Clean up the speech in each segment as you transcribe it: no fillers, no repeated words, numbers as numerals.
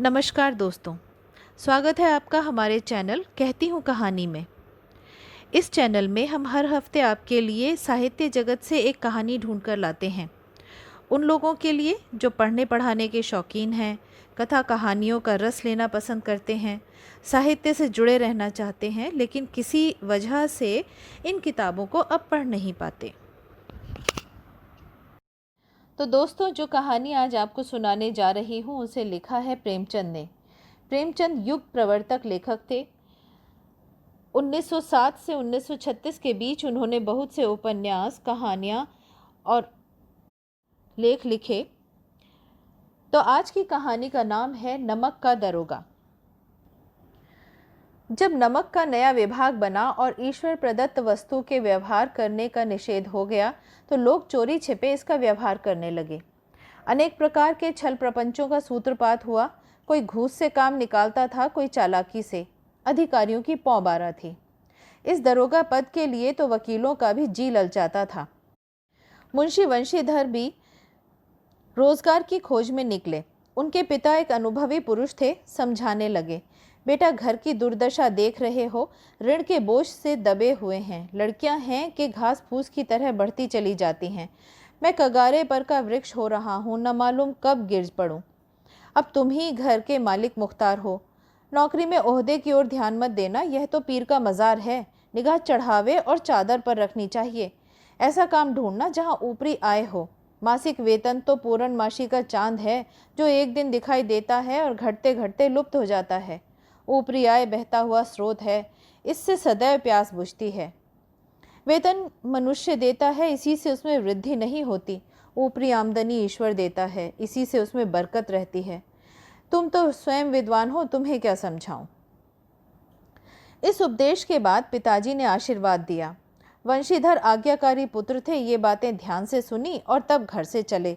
नमस्कार दोस्तों, स्वागत है आपका हमारे चैनल कहती हूँ कहानी में। इस चैनल में हम हर हफ्ते आपके लिए साहित्य जगत से एक कहानी ढूंढ कर लाते हैं। उन लोगों के लिए जो पढ़ने पढ़ाने के शौकीन हैं, कथा कहानियों का रस लेना पसंद करते हैं, साहित्य से जुड़े रहना चाहते हैं लेकिन किसी वजह से इन किताबों को अब पढ़ नहीं पाते। तो दोस्तों, जो कहानी आज आपको सुनाने जा रही हूँ उसे लिखा है प्रेमचंद ने। प्रेमचंद युग प्रवर्तक लेखक थे। 1907 से 1936 के बीच उन्होंने बहुत से उपन्यास, कहानियाँ और लेख लिखे। तो आज की कहानी का नाम है नमक का दरोगा। जब नमक का नया विभाग बना और ईश्वर प्रदत्त वस्तु के व्यवहार करने का निषेध हो गया तो लोग चोरी छिपे इसका व्यवहार करने लगे। अनेक प्रकार के छल प्रपंचों का सूत्रपात हुआ। कोई घूस से काम निकालता था, कोई चालाकी से। अधिकारियों की पौबारा थी। इस दरोगा पद के लिए तो वकीलों का भी जी ललचाता था। मुंशी वंशीधर भी रोजगार की खोज में निकले। उनके पिता एक अनुभवी पुरुष थे। समझाने लगे, बेटा घर की दुर्दशा देख रहे हो, ऋण के बोझ से दबे हुए हैं। लड़कियां हैं कि घास फूस की तरह बढ़ती चली जाती हैं। मैं कगारे पर का वृक्ष हो रहा हूँ, न मालूम कब गिर पड़ूं। अब तुम ही घर के मालिक मुख्तार हो। नौकरी में ओहदे की ओर ध्यान मत देना, यह तो पीर का मज़ार है। निगाह चढ़ावे और चादर पर रखनी चाहिए। ऐसा काम ढूंढना जहाँ ऊपरी आय हो। मासिक वेतन तो पूर्णमासी का चांद है जो एक दिन दिखाई देता है और घटते घटते लुप्त हो जाता है। ऊपरी आय बहता हुआ स्रोत है, इससे सदैव प्यास बुझती है। वेतन मनुष्य देता है, इसी से उसमें वृद्धि नहीं होती। ऊपरी आमदनी ईश्वर देता है, इसी से उसमें बरकत रहती है। तुम तो स्वयं विद्वान हो, तुम्हें क्या समझाऊं। इस उपदेश के बाद पिताजी ने आशीर्वाद दिया। वंशीधर आज्ञाकारी पुत्र थे, ये बातें ध्यान से सुनी और तब घर से चले।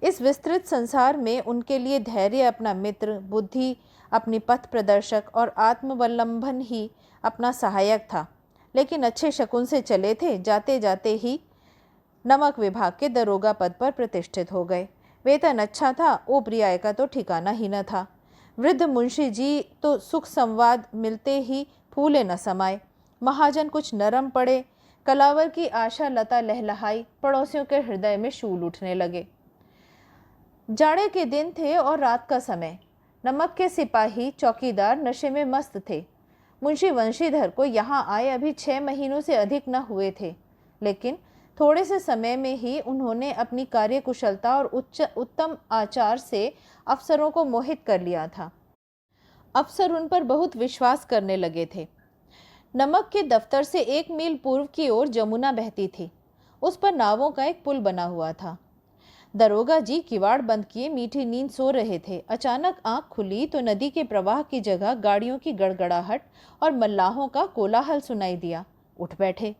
इस विस्तृत संसार में उनके लिए धैर्य अपना मित्र, बुद्धि अपनी पथ प्रदर्शक और आत्मवलंबन ही अपना सहायक था। लेकिन अच्छे शकुन से चले थे। जाते जाते ही नमक विभाग के दरोगा पद पर प्रतिष्ठित हो गए। वेतन अच्छा था, ऊपरी आय का तो ठिकाना ही न था। वृद्ध मुंशी जी तो सुख संवाद मिलते ही फूले न समाये। महाजन कुछ नरम पड़े। कलावर की आशा लता लहलहाई। पड़ोसियों के हृदय में शूल उठने लगे। जाड़े के दिन थे और रात का समय। नमक के सिपाही चौकीदार नशे में मस्त थे। मुंशी वंशीधर को यहाँ आए अभी 6 महीनों से अधिक न हुए थे, लेकिन थोड़े से समय में ही उन्होंने अपनी कार्यकुशलता और उत्तम आचार से अफसरों को मोहित कर लिया था। अफसर उन पर बहुत विश्वास करने लगे थे। नमक के दफ्तर से 1 मील पूर्व की ओर जमुना बहती थी। उस पर नावों का एक पुल बना हुआ था। दरोगा जी किवाड़ बंद किए मीठी नींद सो रहे थे। अचानक आंख खुली तो नदी के प्रवाह की जगह गाड़ियों की गड़गड़ाहट और मल्लाहों का कोलाहल सुनाई दिया। उठ बैठे।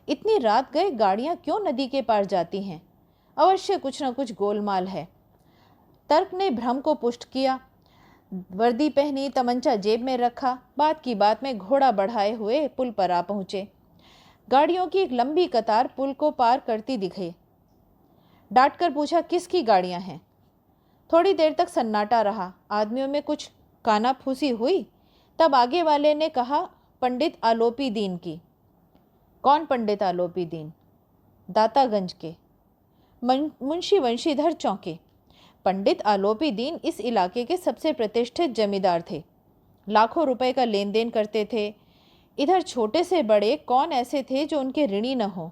इतनी रात गए गाड़ियां क्यों नदी के पार जाती हैं? अवश्य कुछ न कुछ गोलमाल है। तर्क ने भ्रम को पुष्ट किया। वर्दी पहनी, तमंचा जेब में रखा, बात की बात में घोड़ा बढ़ाए हुए पुल पर आ पहुंचे। गाड़ियों की एक लंबी कतार पुल को पार करती दिखी। डांट कर पूछा, किसकी गाड़ियां हैं? थोड़ी देर तक सन्नाटा रहा। आदमियों में कुछ कानाफूसी हुई। तब आगे वाले ने कहा, पंडित आलोपी दीन की। कौन पंडित आलोपी दीन? दातागंज के। मुंशी वंशीधर चौंके। पंडित आलोपी दीन इस इलाके के सबसे प्रतिष्ठित जमींदार थे। लाखों रुपए का लेन देन करते थे। इधर छोटे से बड़े कौन ऐसे थे जो उनके ऋणी न हो।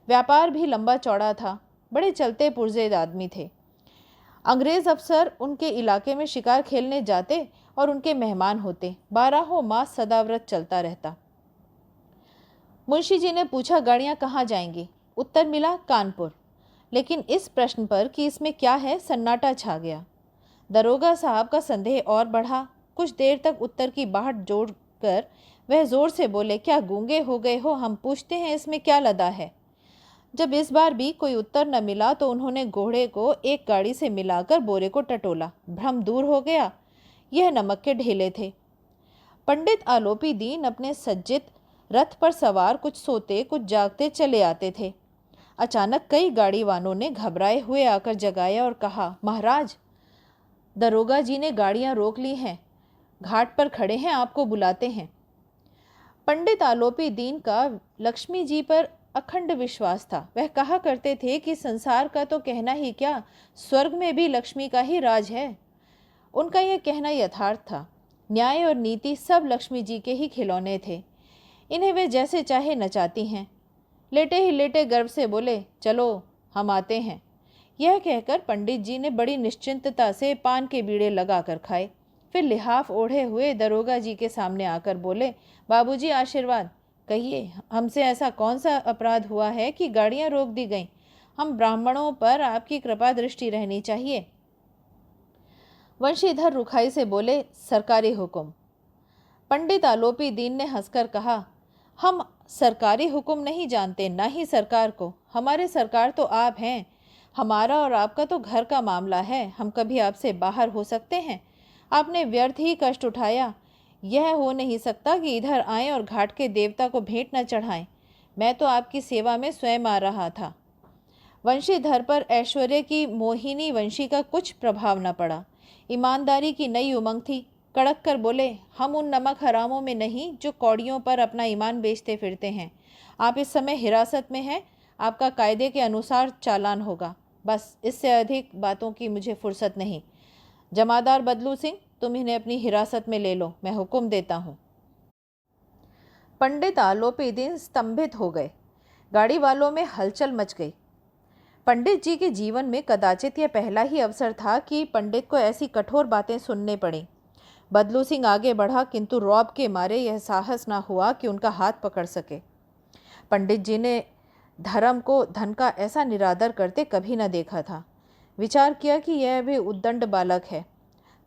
व्यापार भी लंबा चौड़ा था। बड़े चलते पुर्जे आदमी थे। अंग्रेज अफसर उनके इलाके में शिकार खेलने जाते और उनके मेहमान होते। 12 मास सदाव्रत चलता रहता। मुंशी जी ने पूछा, गाड़ियां कहाँ जाएंगी? उत्तर मिला, कानपुर। लेकिन इस प्रश्न पर कि इसमें क्या है, सन्नाटा छा गया। दरोगा साहब का संदेह और बढ़ा। कुछ देर तक उत्तर की बाहट जोड़कर वह जोर से बोले, क्या गूंगे हो गए हो? हम पूछते हैं इसमें क्या लदा है। जब इस बार भी कोई उत्तर न मिला तो उन्होंने घोड़े को एक गाड़ी से मिलाकर बोरे को टटोला। भ्रम दूर हो गया। यह नमक के ढेले थे। पंडित आलोपी दीन अपने सज्जित रथ पर सवार कुछ सोते कुछ जागते चले आते थे। अचानक कई गाड़ी वालों ने घबराए हुए आकर जगाया और कहा, महाराज दरोगा जी ने गाड़ियां रोक ली हैं, घाट पर खड़े हैं, आपको बुलाते हैं। पंडित आलोपी दीन का लक्ष्मी जी पर अखंड विश्वास था। वह कहा करते थे कि संसार का तो कहना ही क्या, स्वर्ग में भी लक्ष्मी का ही राज है। उनका यह कहना यथार्थ था। न्याय और नीति सब लक्ष्मी जी के ही खिलौने थे। इन्हें वे जैसे चाहे नचाती हैं। लेटे ही लेटे गर्व से बोले, चलो हम आते हैं। यह कहकर पंडित जी ने बड़ी निश्चिंतता से पान के बीड़े लगाकर खाए। फिर लिहाफ ओढ़े हुए दरोगा जी के सामने आकर बोले, बाबूजी आशीर्वाद, कहिए हमसे ऐसा कौन सा अपराध हुआ है कि गाड़ियां रोक दी गईं? हम ब्राह्मणों पर आपकी कृपा दृष्टि रहनी चाहिए। वंशीधर रुखाई से बोले, सरकारी हुक्म। पंडित आलोपी दीन ने हंसकर कहा, हम सरकारी हुक्म नहीं जानते, ना ही सरकार को। हमारे सरकार तो आप हैं। हमारा और आपका तो घर का मामला है। हम कभी आपसे बाहर हो सकते हैं? आपने व्यर्थ ही कष्ट उठाया। यह हो नहीं सकता कि इधर आएं और घाट के देवता को भेंट न चढ़ाएं। मैं तो आपकी सेवा में स्वयं आ रहा था। वंशीधर पर ऐश्वर्य की मोहिनी वंशी का कुछ प्रभाव न पड़ा। ईमानदारी की नई उमंग थी। कड़क कर बोले, हम उन नमक हरामों में नहीं जो कौड़ियों पर अपना ईमान बेचते फिरते हैं। आप इस समय हिरासत में हैं। आपका कायदे के अनुसार चालान होगा। बस, इससे अधिक बातों की मुझे फुर्सत नहीं। जमादार बदलू सिंह, तुम इन्हें अपनी हिरासत में ले लो, मैं हुक्म देता हूँ। पंडित आलोपी दीन स्तंभित हो गए। गाड़ी वालों में हलचल मच गई। पंडित जी के जीवन में कदाचित यह पहला ही अवसर था कि पंडित को ऐसी कठोर बातें सुनने पड़ीं। बदलू सिंह आगे बढ़ा, किंतु रौब के मारे यह साहस न हुआ कि उनका हाथ पकड़ सके। पंडित जी ने धर्म को धन का ऐसा निरादर करते कभी न देखा था। विचार किया कि यह भी उद्दंड बालक है,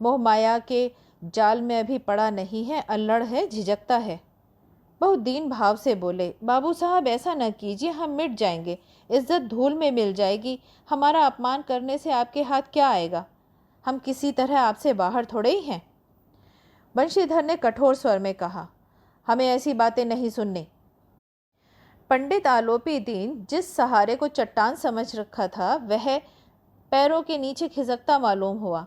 मोह माया के जाल में अभी पड़ा नहीं है, अल्लड़ है, झिझकता है। बहुत दीन भाव से बोले, बाबू साहब ऐसा न कीजिए, हम मिट जाएंगे, इज्जत धूल में मिल जाएगी। हमारा अपमान करने से आपके हाथ क्या आएगा? हम किसी तरह आपसे बाहर थोड़े ही हैं। वंशीधर ने कठोर स्वर में कहा, हमें ऐसी बातें नहीं सुननी। पंडित आलोपी दीन जिस सहारे को चट्टान समझ रखा था, वह पैरों के नीचे खिसकता मालूम हुआ।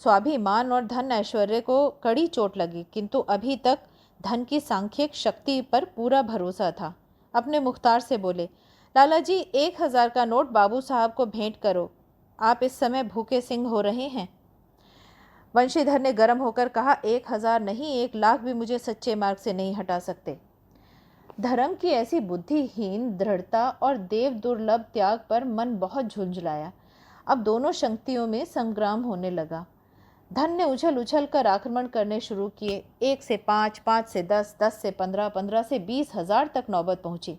स्वाभिमान और धन ऐश्वर्य को कड़ी चोट लगी, किंतु अभी तक धन की सांख्यिक शक्ति पर पूरा भरोसा था। अपने मुख्तार से बोले, लाला जी 1000 का नोट बाबू साहब को भेंट करो। आप इस समय भूखे सिंह हो रहे हैं। वंशीधर ने गर्म होकर कहा, 1000 नहीं, 1,00,000 भी मुझे सच्चे मार्ग से नहीं हटा सकते। धर्म की ऐसी बुद्धिहीन दृढ़ता और देव दुर्लभ त्याग पर मन बहुत झुंझलाया। अब दोनों शक्तियों में संग्राम होने लगा। धन ने उछल उछल कर आक्रमण करने शुरू किए। 1 से 5, 5 से 10, 10 से 15, 15 से 20,000 तक नौबत पहुंची।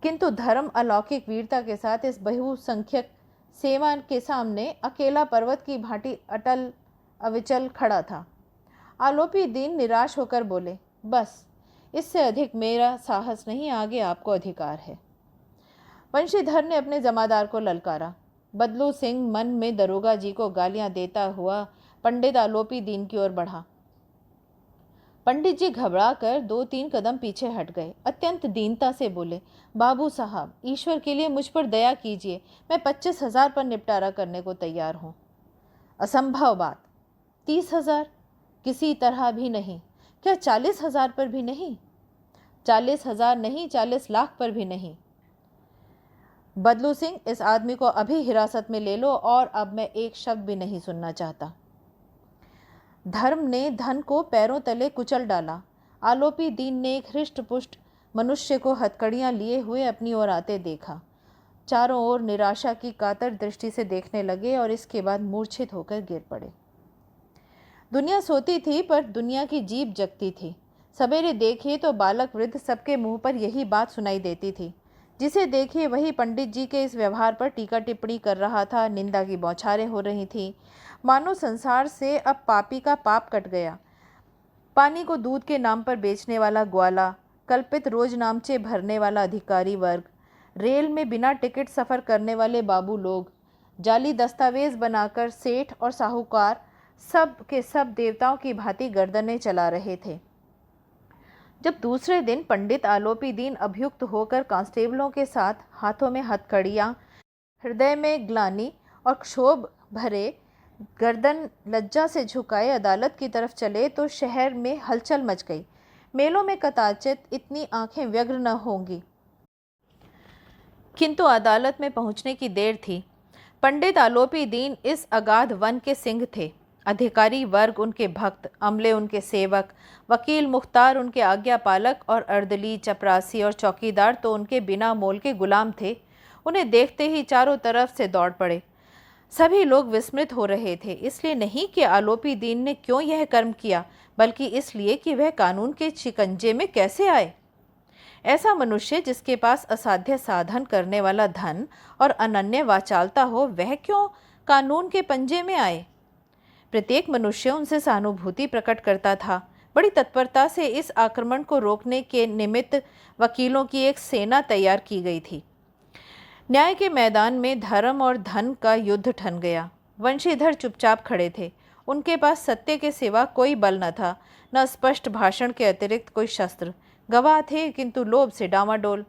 किंतु धर्म अलौकिक वीरता के साथ इस बहुसंख्यक सेना के सामने अकेला पर्वत की भांति अटल अविचल खड़ा था। आलोपी दीन निराश होकर बोले, बस, इससे अधिक मेरा साहस नहीं, आगे आपको अधिकार है। वंशीधर ने अपने जमादार को ललकारा। बदलू सिंह मन में दरोगा जी को गालियां देता हुआ पंडित आलोपी दीन की ओर बढ़ा। पंडित जी घबराकर 2-3 कदम पीछे हट गए। अत्यंत दीनता से बोले, बाबू साहब, ईश्वर के लिए मुझ पर दया कीजिए। मैं 25,000 पर निपटारा करने को तैयार हूँ। असंभव बात। 30,000? किसी तरह भी नहीं। क्या 40,000 पर भी नहीं? 40,000 नहीं, 40,00,000 पर भी नहीं। बदलू सिंह, इस आदमी को अभी हिरासत में ले लो और अब मैं एक शब्द भी नहीं सुनना चाहता। धर्म ने धन को पैरों तले कुचल डाला। आलोपी दीन ने एक हृष्ट पुष्ट मनुष्य को हथकड़ियां लिए हुए अपनी ओर आते देखा। चारों ओर निराशा की कातर दृष्टि से देखने लगे और इसके बाद मूर्छित होकर गिर पड़े। दुनिया सोती थी पर दुनिया की जीभ जगती थी। सवेरे देखिए तो बालक वृद्ध सबके मुंह पर यही बात सुनाई देती थी। जिसे देखिए वही पंडित जी के इस व्यवहार पर टीका टिप्पणी कर रहा था। निंदा की बौछारें हो रही थीं। मानो संसार से अब पापी का पाप कट गया। पानी को दूध के नाम पर बेचने वाला ग्वाला, कल्पित रोजनामचे भरने वाला अधिकारी वर्ग, रेल में बिना टिकट सफ़र करने वाले बाबू लोग, जाली दस्तावेज बनाकर सेठ और साहूकार सब के सब देवताओं की भांति गर्दनें चला रहे थे। जब दूसरे दिन पंडित आलोपी दीन अभियुक्त होकर कांस्टेबलों के साथ हाथों में हथकड़ियाँ, हृदय में ग्लानि और क्षोभ भरे गर्दन लज्जा से झुकाए अदालत की तरफ चले तो शहर में हलचल मच गई। मेलों में कदाचित इतनी आंखें व्यग्र न होंगी, किंतु अदालत में पहुंचने की देर थी। पंडित आलोपी दीन इस अगाध वन के सिंह थे। अधिकारी वर्ग उनके भक्त, अमले उनके सेवक, वकील मुख्तार उनके आज्ञा पालक और अर्दली, चपरासी और चौकीदार तो उनके बिना मोल के गुलाम थे। उन्हें देखते ही चारों तरफ से दौड़ पड़े। सभी लोग विस्मित हो रहे थे, इसलिए नहीं कि आलोपी दीन ने क्यों यह कर्म किया, बल्कि इसलिए कि वह कानून के शिकंजे में कैसे आए। ऐसा मनुष्य जिसके पास असाध्य साधन करने वाला धन और अनन्य वाचालता हो, वह क्यों कानून के पंजे में आए। प्रत्येक मनुष्य उनसे सहानुभूति प्रकट करता था। बड़ी तत्परता से इस आक्रमण को रोकने के निमित्त वकीलों की एक सेना तैयार की गई थी। न्याय के मैदान में धर्म और धन का युद्ध ठन गया। वंशीधर चुपचाप खड़े थे। उनके पास सत्य के सिवा कोई बल न था, न स्पष्ट भाषण के अतिरिक्त कोई शस्त्र। गवाह थे किंतु लोभ से डामाडोल।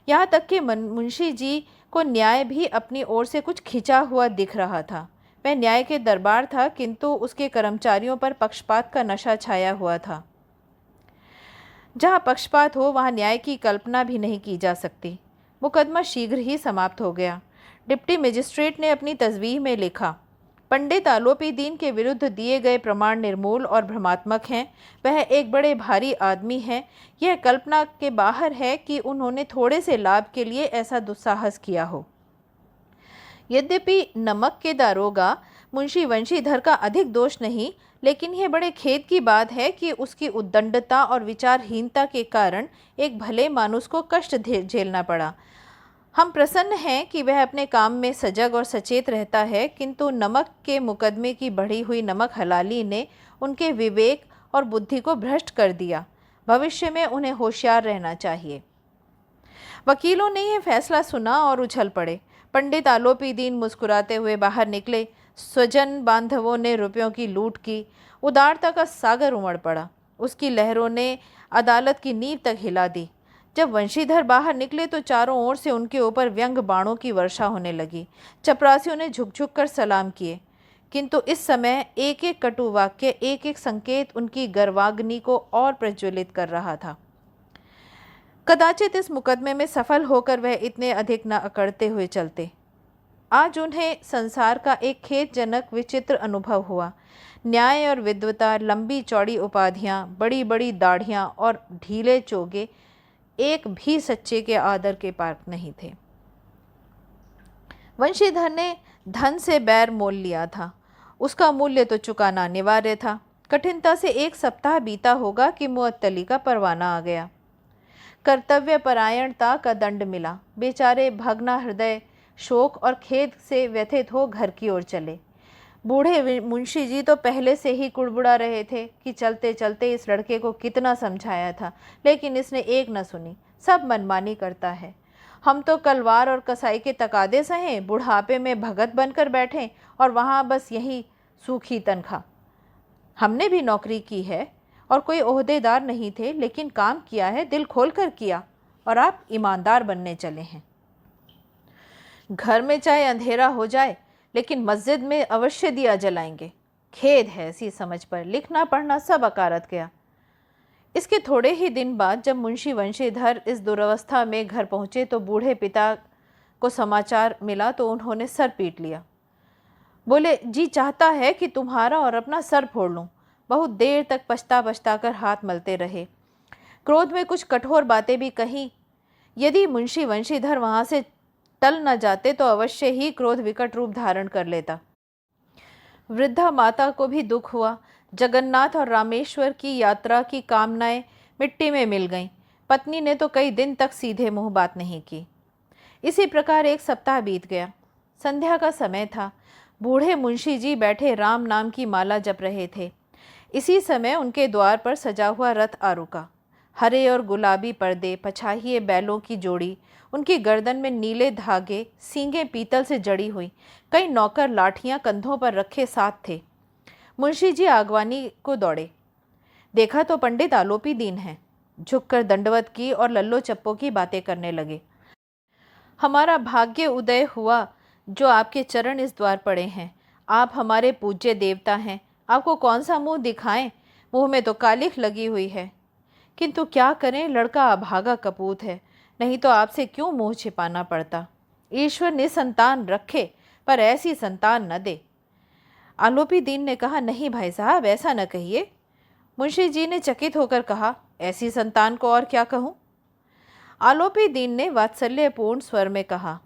यहाँ तक कि मुंशी जी को न्याय भी अपनी ओर से कुछ खिंचा हुआ दिख रहा था। वह न्याय के दरबार था, किंतु उसके कर्मचारियों पर पक्षपात का नशा छाया हुआ था। जहाँ पक्षपात हो वहाँ न्याय की कल्पना भी नहीं की जा सकती। मुकदमा शीघ्र ही समाप्त हो गया। डिप्टी मजिस्ट्रेट ने अपनी तस्वीर में लिखा, पंडित आलोपी दीन के विरुद्ध दिए गए प्रमाण निर्मूल और भ्रमात्मक हैं। वह एक बड़े भारी आदमी हैं। यह कल्पना के बाहर है कि उन्होंने थोड़े से लाभ के लिए ऐसा दुस्साहस किया हो। यद्यपि नमक के दारोगा मुंशी वंशीधर का अधिक दोष नहीं, लेकिन यह बड़े खेद की बात है कि उसकी उद्दंडता और विचारहीनता के कारण एक भले मानुस को कष्ट झेलना पड़ा। हम प्रसन्न हैं कि वह अपने काम में सजग और सचेत रहता है, किंतु नमक के मुकदमे की बढ़ी हुई नमक हलाली ने उनके विवेक और बुद्धि को भ्रष्ट कर दिया। भविष्य में उन्हें होशियार रहना चाहिए। वकीलों ने यह फैसला सुना और उछल पड़े। पंडित आलोपी दीन मुस्कुराते हुए बाहर निकले। स्वजन बांधवों ने रुपयों की लूट की। उदारता का सागर उमड़ पड़ा। उसकी लहरों ने अदालत की नींव तक हिला दी। जब वंशीधर बाहर निकले तो चारों ओर से उनके ऊपर व्यंग बाणों की वर्षा होने लगी। चपरासियों ने झुक झुक कर सलाम किए, किंतु इस समय एक एक कटु वाक्य, एक एक संकेत उनकी गर्वाग्नि को और प्रज्वलित कर रहा था। कदाचित इस मुकदमे में सफल होकर वह इतने अधिक न अकड़ते हुए चलते। आज उन्हें संसार का एक खेदजनक विचित्र अनुभव हुआ। न्याय और विद्वता, लंबी चौड़ी उपाधियां, बड़ी बड़ी दाढ़ियां और ढीले चोगे एक भी सच्चे के आदर के पात्र नहीं थे। वंशीधर ने धन से बैर मोल लिया था। उसका मूल्य तो चुकाना अनिवार्य था। कठिनता से एक सप्ताह बीता होगा कि मुअत्तली का परवाना आ गया। कर्तव्य परायणता का दंड मिला। बेचारे भगना हृदय, शोक और खेद से व्यथित हो घर की ओर चले। बूढ़े मुंशी जी तो पहले से ही कुड़बुड़ा रहे थे कि चलते चलते इस लड़के को कितना समझाया था, लेकिन इसने एक न सुनी। सब मनमानी करता है। हम तो कलवार और कसाई के तकादे सहे, बुढ़ापे में भगत बनकर बैठे और वहाँ बस यही सूखी तनख्वाह। हमने भी नौकरी की है और कोई ओहदेदार नहीं थे, लेकिन काम किया है, दिल खोल कर किया, और आप ईमानदार बनने चले हैं। घर में चाहे अंधेरा हो जाए, लेकिन मस्जिद में अवश्य दिया जलाएंगे। खेद है ऐसी समझ पर। लिखना पढ़ना सब अकारत गया। इसके थोड़े ही दिन बाद जब मुंशी वंशीधर इस दुर्वस्था में घर पहुँचे तो बूढ़े पिता को समाचार मिला तो उन्होंने सर पीट लिया। बोले, जी चाहता है कि तुम्हारा और अपना सर फोड़ लूँ। बहुत देर तक पछता पछता कर हाथ मलते रहे। क्रोध में कुछ कठोर बातें भी कही। यदि मुंशी वंशीधर वहाँ से टल न जाते तो अवश्य ही क्रोध विकट रूप धारण कर लेता। वृद्धा माता को भी दुख हुआ। जगन्नाथ और रामेश्वर की यात्रा की कामनाएं मिट्टी में मिल गईं। पत्नी ने तो कई दिन तक सीधे मुंह बात नहीं की। इसी प्रकार एक सप्ताह बीत गया। संध्या का समय था। बूढ़े मुंशी जी बैठे राम नाम की माला जप रहे थे। इसी समय उनके द्वार पर सजा हुआ रथ आ रुका। हरे और गुलाबी पर्दे, पछाहिए बैलों की जोड़ी, उनकी गर्दन में नीले धागे, सींगें पीतल से जड़ी हुई। कई नौकर लाठियां कंधों पर रखे साथ थे। मुंशी जी आगवानी को दौड़े। देखा तो पंडित आलोपी दीन हैं। झुककर दंडवत की और लल्लो चप्पो की बातें करने लगे। हमारा भाग्य उदय हुआ जो आपके चरण इस द्वार पड़े हैं। आप हमारे पूज्य देवता हैं, आपको कौन सा मुंह दिखाएं, मुंह में तो कालिख लगी हुई है। किंतु क्या करें, लड़का अभागा कपूत है, नहीं तो आपसे क्यों मुंह छिपाना पड़ता। ईश्वर निसंतान रखे, पर ऐसी संतान न दे। आलोपी दीन ने कहा, नहीं भाई साहब, ऐसा न कहिए। मुंशी जी ने चकित होकर कहा, ऐसी संतान को और क्या कहूँ। आलोपी दीन ने वात्सल्यपूर्ण स्वर में कहा,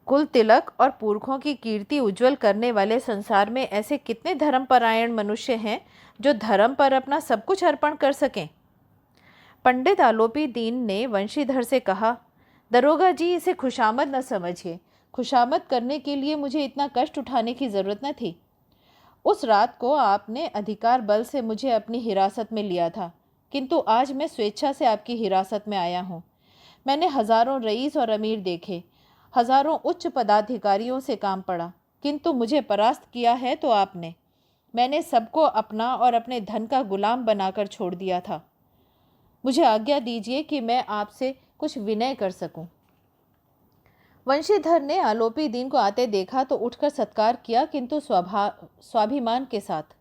कुल तिलक और पुरखों की कीर्ति उज्जवल करने वाले संसार में ऐसे कितने धर्मपरायण मनुष्य हैं जो धर्म पर अपना सब कुछ अर्पण कर सकें। पंडित आलोपी दीन ने वंशीधर से कहा, दरोगा जी, इसे खुशामद न समझिए। खुशामद करने के लिए मुझे इतना कष्ट उठाने की ज़रूरत न थी। उस रात को आपने अधिकार बल से मुझे अपनी हिरासत में लिया था, किंतु आज मैं स्वेच्छा से आपकी हिरासत में आया हूँ। मैंने हजारों रईस और अमीर देखे, हजारों उच्च पदाधिकारियों से काम पड़ा, किंतु मुझे परास्त किया है तो आपने। मैंने सबको अपना और अपने धन का गुलाम बनाकर छोड़ दिया था। मुझे आज्ञा दीजिए कि मैं आपसे कुछ विनय कर सकूं। वंशीधर ने आलोपी दीन को आते देखा तो उठकर सत्कार किया, किंतु स्वाभिमान के साथ।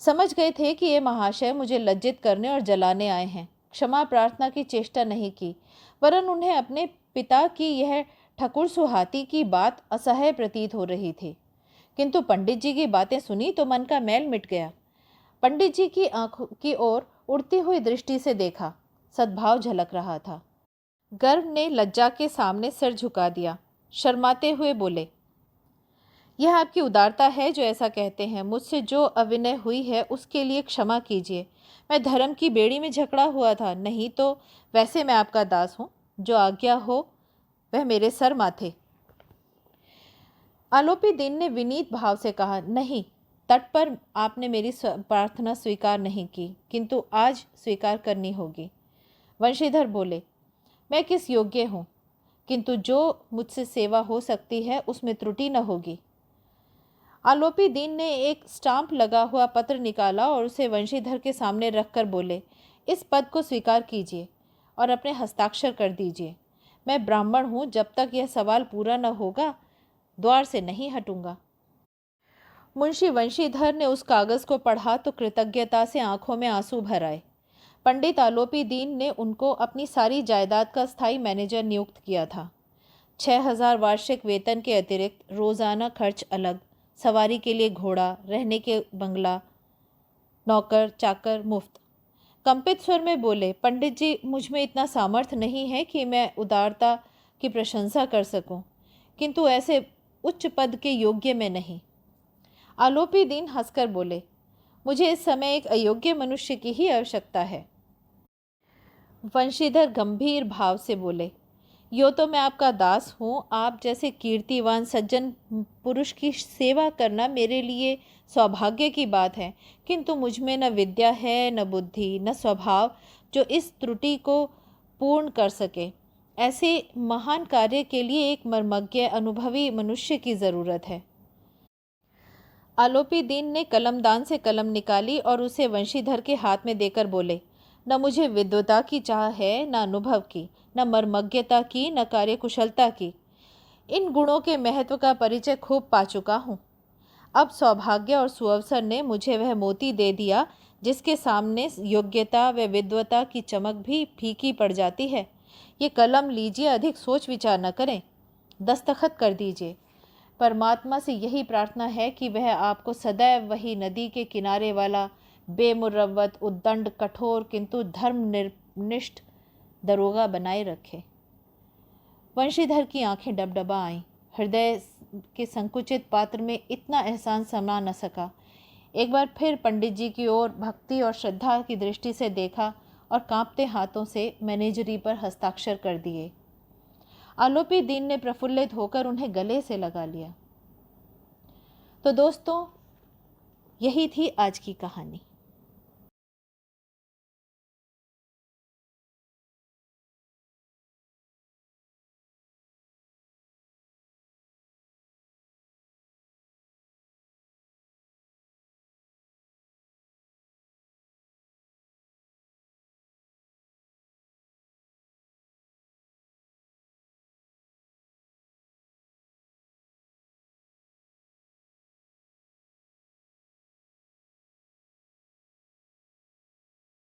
समझ गए थे कि ये महाशय मुझे लज्जित करने और जलाने आए हैं। क्षमा प्रार्थना की चेष्टा नहीं की, वरन उन्हें अपने पिता की यह ठकुर सुहाती की बात असह्य प्रतीत हो रही थी। किंतु पंडित जी की बातें सुनी तो मन का मैल मिट गया। पंडित जी की आंखों की ओर उड़ती हुई दृष्टि से देखा, सद्भाव झलक रहा था। गर्व ने लज्जा के सामने सिर झुका दिया, शर्माते हुए बोले, यह आपकी उदारता है जो ऐसा कहते हैं। मुझसे जो अविनय हुई है उसके लिए क्षमा कीजिए। मैं धर्म की बेड़ी में झकड़ा हुआ था, नहीं तो वैसे मैं आपका दास हूँ। जो आज्ञा हो वह मेरे सर माथे। आलोपी दीन ने विनीत भाव से कहा, नहीं, तट पर आपने मेरी प्रार्थना स्वीकार नहीं की, किंतु आज स्वीकार करनी होगी। वंशीधर बोले, मैं किस योग्य हूँ, किंतु जो मुझसे सेवा हो सकती है उसमें त्रुटि न होगी। आलोपी दीन ने एक स्टाम्प लगा हुआ पत्र निकाला और उसे वंशीधर के सामने रखकर बोले, इस पद को स्वीकार कीजिए और अपने हस्ताक्षर कर दीजिए। मैं ब्राह्मण हूँ, जब तक यह सवाल पूरा न होगा द्वार से नहीं हटूंगा। मुंशी वंशीधर ने उस कागज को पढ़ा तो कृतज्ञता से आंखों में आंसू भर आए। पंडित आलोपी दीन ने उनको अपनी सारी जायदाद का स्थायी मैनेजर नियुक्त किया था। 6,000 वार्षिक वेतन के अतिरिक्त रोजाना खर्च अलग, सवारी के लिए घोड़ा, रहने के बंगला, नौकर चाकर मुफ्त। कंपित स्वर में बोले, पंडित जी, मुझ में इतना सामर्थ्य नहीं है कि मैं उदारता की प्रशंसा कर सकूं, किंतु ऐसे उच्च पद के योग्य में नहीं। आलोपी दीन हंसकर बोले, मुझे इस समय एक अयोग्य मनुष्य की ही आवश्यकता है। वंशीधर गंभीर भाव से बोले, यो तो मैं आपका दास हूँ। आप जैसे कीर्तिवान सज्जन पुरुष की सेवा करना मेरे लिए सौभाग्य की बात है, किंतु मुझ में न विद्या है, न बुद्धि, न स्वभाव जो इस त्रुटि को पूर्ण कर सके। ऐसे महान कार्य के लिए एक मर्मज्ञ अनुभवी मनुष्य की ज़रूरत है। आलोपी दीन ने कलमदान से कलम निकाली और उसे वंशीधर के हाथ में देकर बोले, न मुझे विद्वता की चाह है, न अनुभव की, न मर्मज्ञता की, न कार्यकुशलता की। इन गुणों के महत्व का परिचय खूब पा चुका हूँ। अब सौभाग्य और सुअवसर ने मुझे वह मोती दे दिया जिसके सामने योग्यता व विद्वता की चमक भी फीकी पड़ जाती है। ये कलम लीजिए, अधिक सोच विचार न करें, दस्तखत कर दीजिए। परमात्मा से यही प्रार्थना है कि वह आपको सदैव वही नदी के किनारे वाला बेमुरव्वत, उद्दंड, कठोर किंतु धर्मनिष्ठ दरोगा बनाए रखे। वंशीधर की आंखें डबडबा आईं। हृदय के संकुचित पात्र में इतना एहसान समा न सका। एक बार फिर पंडित जी की ओर भक्ति और श्रद्धा की दृष्टि से देखा और कांपते हाथों से मैनेजरी पर हस्ताक्षर कर दिए। आलोपी दीन ने प्रफुल्लित होकर उन्हें गले से लगा लिया। तो दोस्तों, यही थी आज की कहानी।